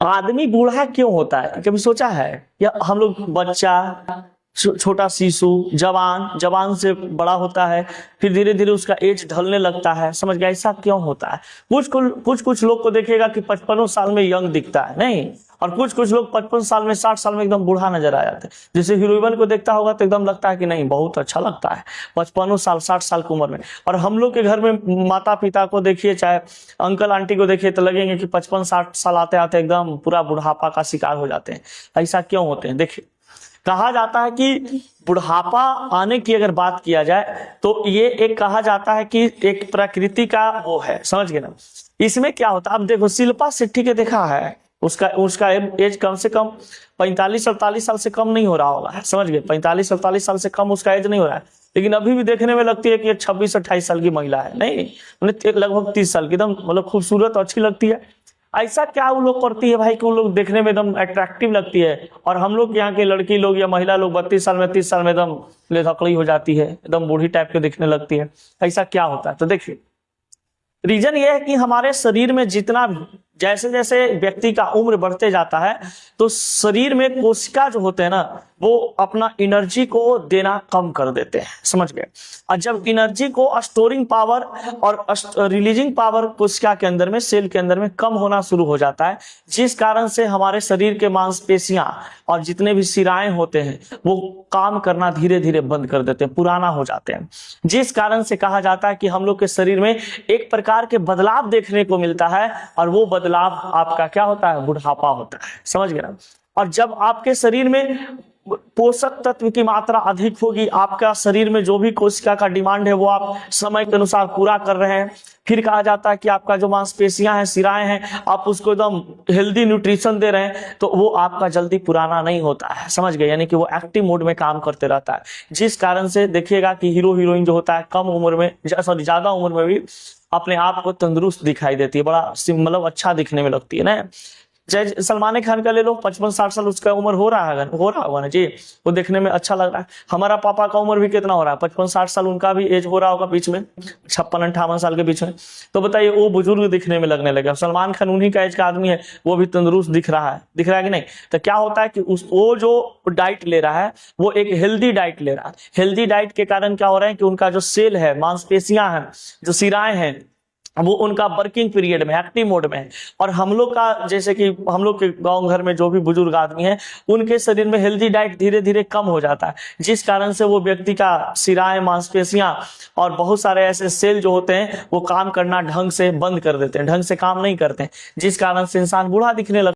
आदमी बूढ़ा क्यों होता है, कभी सोचा है? या हम लोग बच्चा, छोटा शिशु, जवान से बड़ा होता है, फिर धीरे धीरे उसका एज ढलने लगता है, समझ गया? ऐसा क्यों होता है? कुछ लोग को देखेगा कि 55 साल में यंग दिखता है, नहीं, और कुछ लोग 55 साल में, 60 साल में एकदम बूढ़ा नजर आ जाते हैं। जैसे हीरोइन को देखता होगा तो एकदम लगता है कि नहीं, बहुत अच्छा लगता है 55 साल 60 साल की उम्र में। और हम लोग के घर में माता पिता को देखिए, चाहे अंकल आंटी को देखिए, तो लगेंगे कि 55-60 साल आते आते एकदम पूरा बुढ़ापा का शिकार हो जाते हैं। ऐसा क्यों होते हैं? देखिए, कहा जाता है कि बुढ़ापा आने की अगर बात किया जाए तो ये एक कहा जाता है कि एक प्रकृति का वो है, समझ गए ना? इसमें क्या होता है, अब देखो शिल्पा शेट्टी के देखा है, उसका एज कम से कम 45-48 साल से कम नहीं हो रहा होगा, समझ गए? 45-48 साल से कम उसका एज नहीं हो रहा है, लेकिन अभी भी देखने में लगती है कि 26-28 साल की महिला है, नहीं, लगभग 30 साल की, एकदम मतलब खूबसूरत और अच्छी लगती है। ऐसा क्या वो लोग करती है भाई कि वो लोग देखने में एकदम अट्रैक्टिव लगती है, और हम लोग यहाँ के लड़की लोग या महिला लोग 32 साल में 30 साल में एकदम लेथकड़ी हो जाती है, एकदम बूढ़ी टाइप के दिखने लगती है। ऐसा क्या होता है? तो देखिए, रीजन ये है कि हमारे शरीर में जितना जैसे जैसे व्यक्ति का उम्र बढ़ते जाता है तो शरीर में कोशिका जो होते हैं ना, वो अपना एनर्जी को देना कम कर देते हैं, समझ गए? और जब एनर्जी को स्टोरिंग पावर और रिलीजिंग पावर कोशिका के अंदर में, सेल के अंदर में कम होना शुरू हो जाता है, जिस कारण से हमारे शरीर के मांसपेशियां और जितने भी शिराएं होते हैं वो काम करना धीरे धीरे बंद कर देते हैं, पुराना हो जाते हैं, जिस कारण से कहा जाता है कि हम लोग के शरीर में एक प्रकार के बदलाव देखने को मिलता है, और वो बदलाव आपका क्या होता है? बुढ़ापा होता है, समझ गए ना? और जब आपके शरीर में पोषक तत्व की मात्रा अधिक होगी, आपका शरीर में जो भी कोशिका का डिमांड है वो आप समय के अनुसार पूरा कर रहे हैं, फिर कहा जाता है कि आपका जो मांसपेशियां हैं, शिराएं हैं, आप उसको एकदम हेल्दी न्यूट्रिशन दे रहे हैं, तो वो आपका जल्दी पुराना नहीं होता है, समझ गए? यानी कि वो एक्टिव मोड में काम करते रहता है, जिस कारण से देखिएगा कि हीरो हीरोइन जो होता है कम उम्र में, सॉरी ज्यादा उम्र में भी अपने आप को तंदुरुस्त दिखाई देती है, बड़ा मतलब अच्छा दिखने में लगती है ना। जय सलमान खान का ले लो, 55-60 साल उसका उम्र हो रहा होगा ना जी, वो देखने में अच्छा लग रहा है। हमारा पापा का उम्र भी कितना हो रहा है? 55-60 साल उनका भी एज हो रहा होगा बीच में, 56-58 साल के बीच में। तो बताइए, वो बुजुर्ग दिखने में लगने लगे। सलमान खान उन्हीं का एज का आदमी है, वो भी तंदुरुस्त दिख रहा है कि नहीं? तो क्या होता है कि वो जो डाइट ले रहा है वो एक हेल्दी डाइट ले रहा है। हेल्दी डाइट के कारण क्या हो रहा है कि उनका जो सेल है, मांसपेशियां हैं, जो शिराएं हैं, वो उनका वर्किंग पीरियड में, एक्टिव मोड में है। और हम लोग का, जैसे कि हम लोग के गांव घर में जो भी बुजुर्ग आदमी हैं, उनके शरीर में हेल्दी डाइट धीरे धीरे कम हो जाता है, जिस कारण से वो व्यक्ति का शिराएं, मांसपेशियां और बहुत सारे ऐसे सेल जो होते हैं वो काम करना ढंग से बंद कर देते हैं, ढंग से काम नहीं करते हैं, जिस कारण से इंसान बूढ़ा दिखने लगता है।